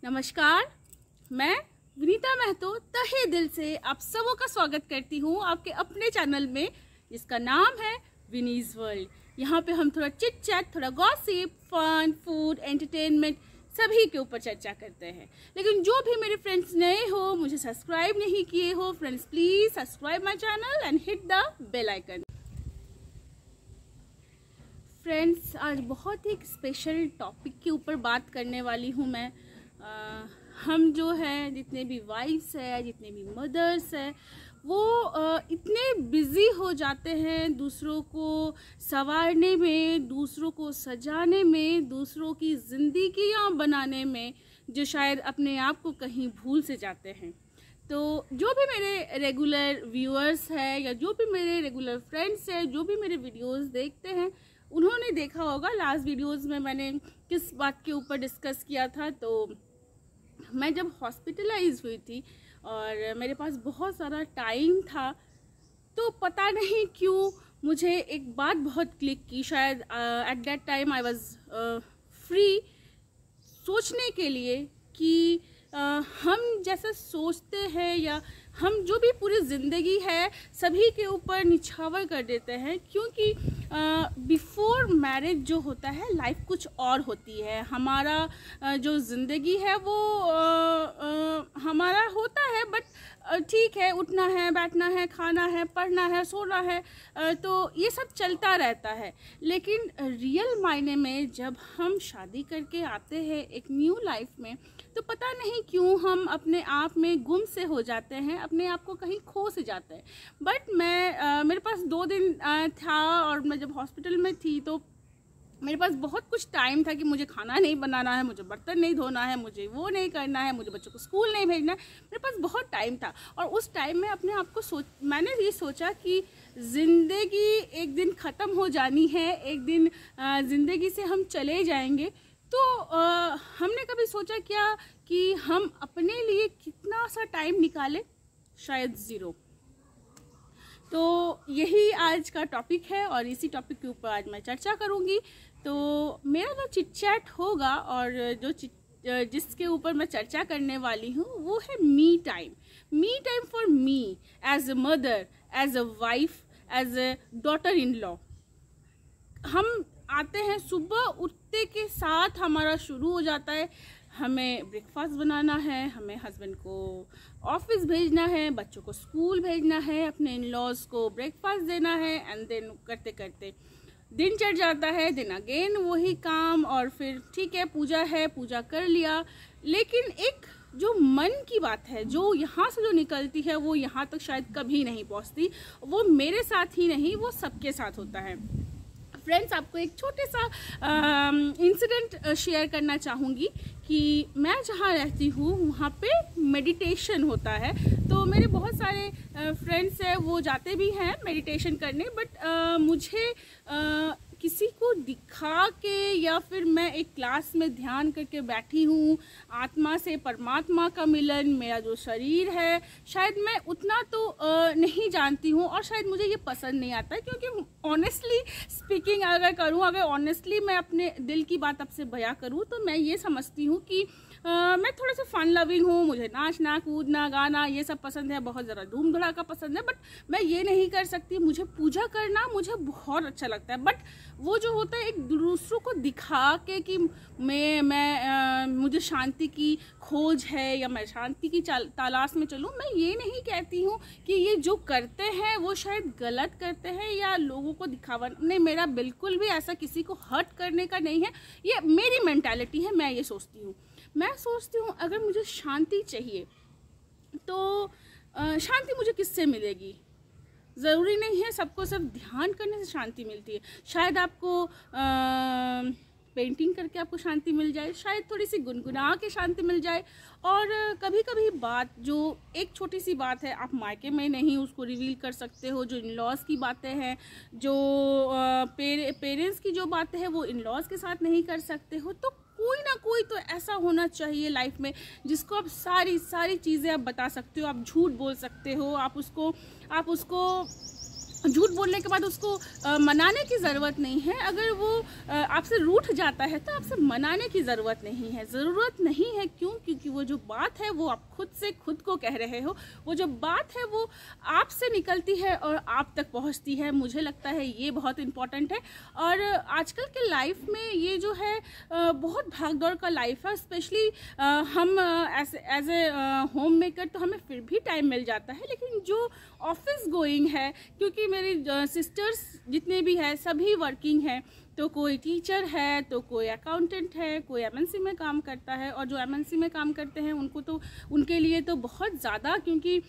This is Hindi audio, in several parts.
नमस्कार, मैं विनीता महतो तहे दिल से आप सबों का स्वागत करती हूँ आपके अपने चैनल में जिसका नाम है विनीज वर्ल्ड। यहाँ पे हम थोड़ा चिट चैट, थोड़ा गॉसिप, फन, फूड, एंटरटेनमेंट सभी के ऊपर चर्चा करते हैं। लेकिन जो भी मेरे फ्रेंड्स नए हो, मुझे सब्सक्राइब नहीं किए हो, friends please subscribe my channel and hit the bell icon. Friends, आज बहुत ही स्पेशल टॉपिक के ऊपर बात करने वाली हूँ मैं। हम जो है, जितने भी वाइफ्स है, जितने भी मदर्स है, वो इतने बिज़ी हो जाते हैं दूसरों को संवारने में, दूसरों को सजाने में, दूसरों की ज़िंदगियाँ बनाने में, जो शायद अपने आप को कहीं भूल से जाते हैं। तो जो भी मेरे रेगुलर व्यूअर्स है या जो भी मेरे रेगुलर फ्रेंड्स है, जो भी मेरे वीडियोस देखते हैं, उन्होंने देखा होगा लास्ट वीडियोस में मैंने किस बात के ऊपर डिस्कस किया था। तो मैं जब हॉस्पिटलाइज हुई थी और मेरे पास बहुत सारा टाइम था, तो पता नहीं क्यों मुझे एक बात बहुत क्लिक की। शायद at that time I was free सोचने के लिए कि हम जैसा सोचते हैं या हम जो भी पूरी ज़िंदगी है सभी के ऊपर निछावर कर देते हैं, क्योंकि बिफोर मैरिज जो होता है लाइफ कुछ और होती है। हमारा जो ज़िंदगी है वो हमारा होता है, बट ठीक है, उठना है, बैठना है, खाना है, पढ़ना है, सोना है, तो ये सब चलता रहता है। लेकिन रियल मायने में जब हम शादी करके आते हैं एक न्यू लाइफ में, तो पता नहीं क्यों हम अपने आप में गुम से हो जाते हैं, अपने आप को कहीं खो से जाते हैं। बट मैं मेरे पास 2 दिन था और मैं जब हॉस्पिटल में थी तो मेरे पास बहुत कुछ टाइम था कि मुझे खाना नहीं बनाना है, मुझे बर्तन नहीं धोना है, मुझे वो नहीं करना है, मुझे बच्चों को स्कूल नहीं भेजना है। मेरे पास बहुत टाइम था और उस टाइम में अपने आप को मैंने ये सोचा कि ज़िंदगी एक दिन ख़त्म हो जानी है, एक दिन ज़िंदगी से हम चले जाएंगे। तो हमने कभी सोचा क्या कि हम अपने लिए कितना सा टाइम निकालें? शायद ज़ीरो। तो यही आज का टॉपिक है और इसी टॉपिक के ऊपर आज मैं चर्चा करूंगी। तो मेरा जो चिट चैट होगा और जो जिसके ऊपर मैं चर्चा करने वाली हूँ वो है me time. Me time for me as a mother, as a wife, as a daughter in law. हम आते हैं, सुबह उठते के साथ हमारा शुरू हो जाता है, हमें ब्रेकफास्ट बनाना है, हमें हस्बैंड को ऑफिस भेजना है, बच्चों को स्कूल भेजना है, अपने इन लॉज को ब्रेकफास्ट देना है, एंड देन करते करते दिन चढ़ जाता है। दिन अगेन वही काम, और फिर ठीक है, पूजा है, पूजा कर लिया। लेकिन एक जो मन की बात है, जो यहाँ से जो निकलती है, वो यहाँ तक शायद कभी नहीं पहुँचती। वो मेरे साथ ही नहीं, वो सबके साथ होता है। फ्रेंड्स, आपको एक छोटे सा इंसिडेंट शेयर करना चाहूँगी कि मैं जहाँ रहती हूँ वहाँ पे मेडिटेशन होता है। तो मेरे बहुत सारे फ्रेंड्स हैं, वो जाते भी हैं मेडिटेशन करने, बट मुझे किसी को दिखा के या फिर मैं एक क्लास में ध्यान करके बैठी हूँ, आत्मा से परमात्मा का मिलन, मेरा जो शरीर है, शायद मैं उतना तो नहीं जानती हूँ और शायद मुझे ये पसंद नहीं आता है। क्योंकि ऑनेस्टली स्पीकिंग अगर ऑनेस्टली मैं अपने दिल की बात आपसे बयां करूँ, तो मैं ये समझती हूँ कि मैं थोड़ा सा फन लविंग हूँ। मुझे नाचना, कूदना, गाना ये सब पसंद है, बहुत ज़्यादा धूम धड़ाका पसंद है, बट मैं ये नहीं कर सकती। मुझे पूजा करना मुझे बहुत अच्छा लगता है, बट वो जो होता है एक दूसरों को दिखा के कि मुझे शांति की खोज है या मैं शांति की तलाश में चलूँ, मैं ये नहीं कहती हूँ कि ये जो करते हैं वो शायद गलत करते हैं या लोगों को दिखावा नहीं। मेरा बिल्कुल भी ऐसा किसी को हर्ट करने का नहीं है, ये मेरी मेंटालिटी है। मैं ये सोचती हूँ अगर मुझे शांति चाहिए तो शांति मुझे किससे मिलेगी? ज़रूरी नहीं है सबको सिर्फ ध्यान करने से शांति मिलती है। शायद आपको पेंटिंग करके आपको शांति मिल जाए, शायद थोड़ी सी गुनगुना के शांति मिल जाए। और कभी कभी बात जो एक छोटी सी बात है, आप मायके में नहीं उसको रिवील कर सकते हो। जो इन लॉज की बातें हैं, जो पेरेंट्स की जो बातें हैं, वो इन लॉज के साथ नहीं कर सकते हो। तो कोई ना कोई तो ऐसा होना चाहिए लाइफ में जिसको आप सारी चीज़ें आप बता सकते हो। आप झूठ बोल सकते हो, आप उसको झूठ बोलने के बाद उसको मनाने की ज़रूरत नहीं है। अगर वो आपसे रूठ जाता है तो आपसे मनाने की ज़रूरत नहीं है। ज़रूरत नहीं है क्यों? क्योंकि वो जो बात है वो आप खुद से खुद को कह रहे हो। वो जो बात है वो आपसे निकलती है और आप तक पहुंचती है। मुझे लगता है ये बहुत इम्पॉर्टेंट है। और आजकल के लाइफ में ये जो है बहुत भागदौड़ का लाइफ है। स्पेशली हम एज ए होम मेकर तो हमें फिर भी टाइम मिल जाता है, लेकिन जो ऑफिस गोइंग है, क्योंकि मेरी सिस्टर्स जितने भी हैं सभी वर्किंग हैं, तो कोई टीचर है तो कोई अकाउंटेंट है, कोई एमएनसी में काम करता है। और जो एमएनसी में काम करते हैं उनके लिए तो बहुत ज़्यादा, क्योंकि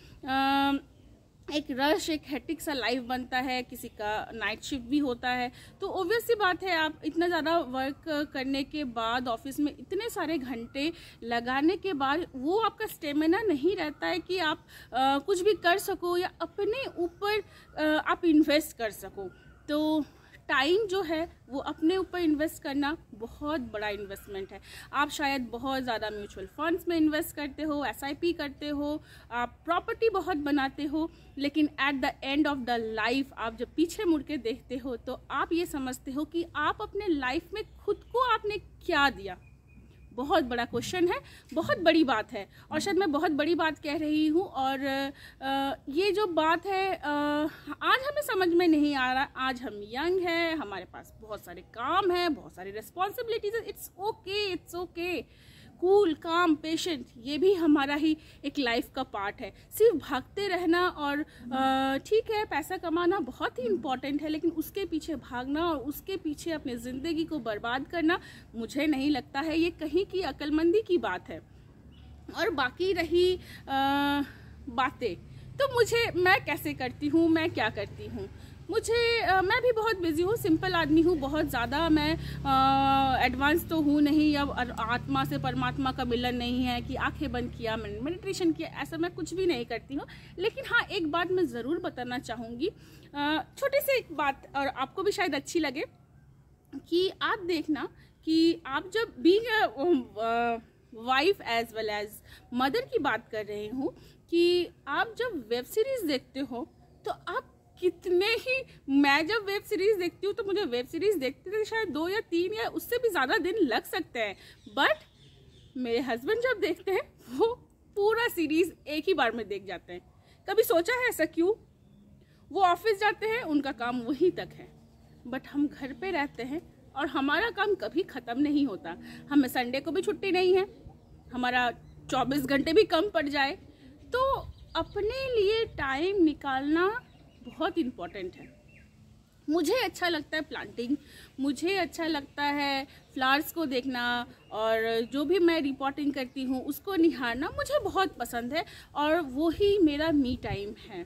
एक रश, एक हेक्टिक सा लाइफ बनता है, किसी का नाइट शिफ्ट भी होता है। तो ऑब्वियस सी बात है, आप इतना ज़्यादा वर्क करने के बाद ऑफिस में इतने सारे घंटे लगाने के बाद वो आपका स्टेमिना नहीं रहता है कि आप कुछ भी कर सको या अपने ऊपर आप इन्वेस्ट कर सको। तो टाइम जो है वो अपने ऊपर इन्वेस्ट करना बहुत बड़ा इन्वेस्टमेंट है। आप शायद बहुत ज़्यादा म्यूचुअल फंड्स में इन्वेस्ट करते हो, एसआईपी करते हो, आप प्रॉपर्टी बहुत बनाते हो, लेकिन at the end of the life आप जब पीछे मुड़ के देखते हो तो आप ये समझते हो कि आप अपने लाइफ में खुद को आपने क्या दिया। बहुत बड़ा क्वेश्चन है, बहुत बड़ी बात है, और शायद मैं बहुत बड़ी बात कह रही हूँ। और ये जो बात है आज हमें समझ में नहीं आ रहा। आज हम यंग हैं, हमारे पास बहुत सारे काम हैं, बहुत सारी रिस्पॉन्सिबिलिटीज है। इट्स ओके, कूल, काम, पेशेंट, ये भी हमारा ही एक लाइफ का पार्ट है। सिर्फ भागते रहना और ठीक है पैसा कमाना बहुत ही इम्पॉर्टेंट है, लेकिन उसके पीछे भागना और उसके पीछे अपनी ज़िंदगी को बर्बाद करना, मुझे नहीं लगता है ये कहीं की अक्लमंदी की बात है। और बाकी रही बातें, तो मैं कैसे करती हूँ, मैं क्या करती हूँ, मैं भी बहुत बिजी हूँ, सिंपल आदमी हूँ, बहुत ज़्यादा मैं एडवांस तो हूँ नहीं। अब आत्मा से परमात्मा का मिलन नहीं है कि आंखें बंद किया, मेडिटेशन किया, ऐसा मैं कुछ भी नहीं करती हूँ। लेकिन हाँ, एक बात मैं ज़रूर बताना चाहूँगी, छोटी सी एक बात, और आपको भी शायद अच्छी लगे, कि आप देखना कि आप जब being wife as well as mother की बात कर रही हूँ, कि आप जब वेब सीरीज़ देखते हो तो आप कितने ही, मैं जब वेब सीरीज़ देखती हूँ तो मुझे वेब सीरीज़ देखते थे शायद 2 या 3 या उससे भी ज़्यादा दिन लग सकते हैं, बट मेरे हस्बैंड जब देखते हैं वो पूरा सीरीज़ एक ही बार में देख जाते हैं। कभी सोचा है ऐसा क्यों? वो ऑफिस जाते हैं, उनका काम वहीं तक है, बट हम घर पे रहते हैं और हमारा काम कभी ख़त्म नहीं होता। हमें संडे को भी छुट्टी नहीं है, हमारा 24 घंटे भी कम पड़ जाए, तो अपने लिए टाइम निकालना बहुत इम्पॉर्टेंट है। मुझे अच्छा लगता है प्लांटिंग, मुझे अच्छा लगता है फ्लावर्स को देखना, और जो भी मैं रिपोर्टिंग करती हूँ उसको निहारना मुझे बहुत पसंद है, और वो ही मेरा मी टाइम है।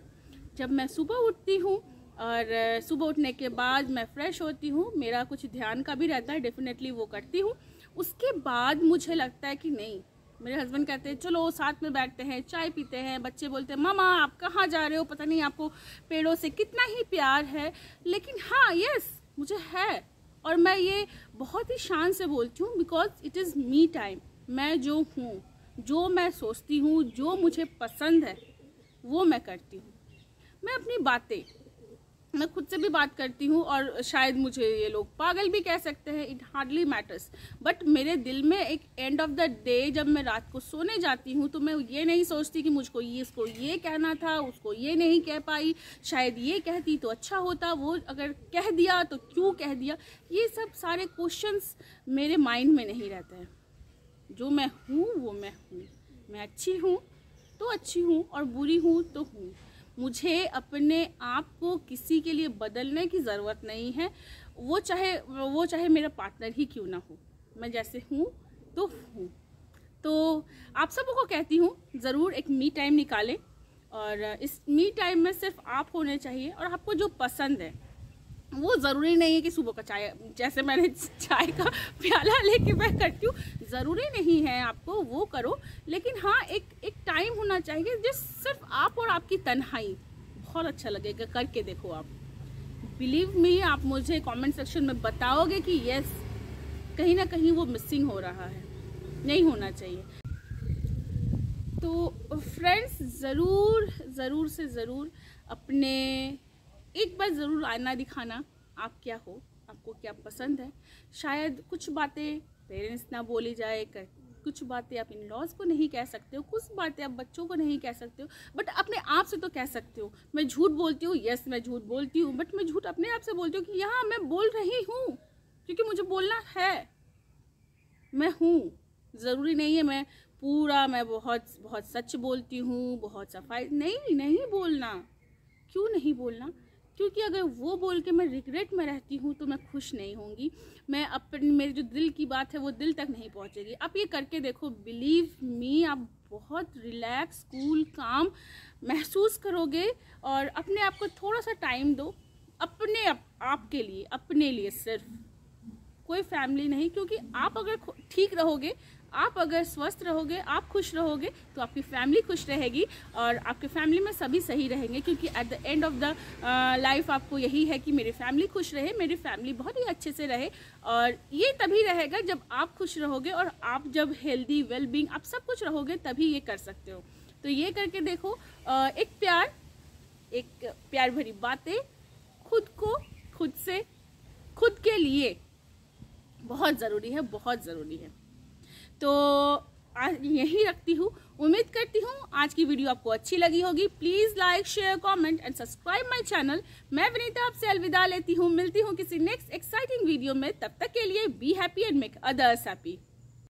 जब मैं सुबह उठती हूँ और सुबह उठने के बाद मैं फ्रेश होती हूँ, मेरा कुछ ध्यान का भी रहता है, डेफिनेटली वो करती हूँ। उसके बाद मुझे लगता है कि नहीं, मेरे हस्बैंड कहते हैं चलो साथ में बैठते हैं, चाय पीते हैं, बच्चे बोलते हैं मामा आप कहाँ जा रहे हो, पता नहीं आपको पेड़ों से कितना ही प्यार है। लेकिन हाँ, यस, मुझे है, और मैं ये बहुत ही शान से बोलती हूँ, because it is me time. मैं जो हूँ, जो मैं सोचती हूँ, जो मुझे पसंद है वो मैं करती हूँ। मैं अपनी बातें, मैं खुद से भी बात करती हूँ, और शायद मुझे ये लोग पागल भी कह सकते हैं, इट हार्डली मैटर्स, बट मेरे दिल में एक एंड ऑफ द डे जब मैं रात को सोने जाती हूँ तो मैं ये नहीं सोचती कि मुझको इसको ये कहना था, उसको ये नहीं कह पाई, शायद ये कहती तो अच्छा होता, वो अगर कह दिया तो क्यों कह दिया। ये सब सारे क्वेश्चंस मेरे माइंड में नहीं रहते हैं। जो मैं हूँ वो मैं हूँ, मैं अच्छी हूँ तो अच्छी हूँ, और बुरी हूँ तो हूँ। मुझे अपने आप को किसी के लिए बदलने की ज़रूरत नहीं है, वो चाहे मेरा पार्टनर ही क्यों ना हो, मैं जैसे हूँ तो हूँ। तो आप सबों को कहती हूँ ज़रूर एक मी टाइम निकालें, और इस मी टाइम में सिर्फ आप होने चाहिए, और आपको जो पसंद है वो ज़रूरी नहीं है कि सुबह का चाय, जैसे मैंने चाय का प्याला लेके मैं करती हूँ, ज़रूरी नहीं है आपको वो करो, लेकिन हाँ एक टाइम होना चाहिए जिस सिर्फ आप और आपकी तन्हाई, बहुत अच्छा लगेगा, करके देखो आप। बिलीव मी, आप मुझे कमेंट सेक्शन में बताओगे कि यस, कहीं ना कहीं वो मिसिंग हो रहा है, नहीं होना चाहिए। तो फ्रेंड्स, ज़रूर से ज़रूर अपने एक बार ज़रूर आईना दिखाना, आप क्या हो, आपको क्या पसंद है। शायद कुछ बातें पेरेंट्स ना बोली जाए, कुछ बातें आप इन लॉज को नहीं कह सकते हो, कुछ बातें आप बच्चों को नहीं कह सकते हो, बट अपने आप से तो कह सकते हो। मैं झूठ बोलती हूँ, यस मैं झूठ बोलती हूँ, बट मैं झूठ अपने आप से बोलती हूँ कि यहाँ मैं बोल रही हूँ क्योंकि मुझे बोलना है, मैं हूँ। ज़रूरी नहीं है मैं बहुत बहुत सच बोलती हूँ, बहुत सफाई, नहीं बोलना। क्यों नहीं बोलना? क्योंकि अगर वो बोल के मैं रिग्रेट में रहती हूँ तो मैं खुश नहीं होंगी, मैं मेरे जो दिल की बात है वो दिल तक नहीं पहुँचेगी। आप ये करके देखो, बिलीव मी, आप बहुत रिलैक्स, कूल, काम महसूस करोगे। और अपने आप को थोड़ा सा टाइम दो, आपके लिए, अपने लिए सिर्फ, कोई फैमिली नहीं। क्योंकि आप अगर ठीक रहोगे, आप अगर स्वस्थ रहोगे, आप खुश रहोगे, तो आपकी फैमिली खुश रहेगी और आपके फैमिली में सभी सही रहेंगे। क्योंकि at the end of the life आपको यही है कि मेरी फैमिली खुश रहे, मेरी फैमिली बहुत ही अच्छे से रहे। और ये तभी रहेगा जब आप खुश रहोगे और आप जब हेल्दी, वेल बीइंग, आप सब कुछ रहोगे, तभी ये कर सकते हो। तो ये करके देखो। एक प्यार भरी बातें खुद को, खुद से, खुद के लिए बहुत ज़रूरी है, बहुत ज़रूरी है। तो आज यही रखती हूँ। उम्मीद करती हूँ आज की वीडियो आपको अच्छी लगी होगी। Please like, share, comment and subscribe my channel. मैं विनीता आपसे अलविदा लेती हूँ, मिलती हूँ किसी नेक्स्ट एक्साइटिंग वीडियो में। तब तक के लिए be happy and make others happy.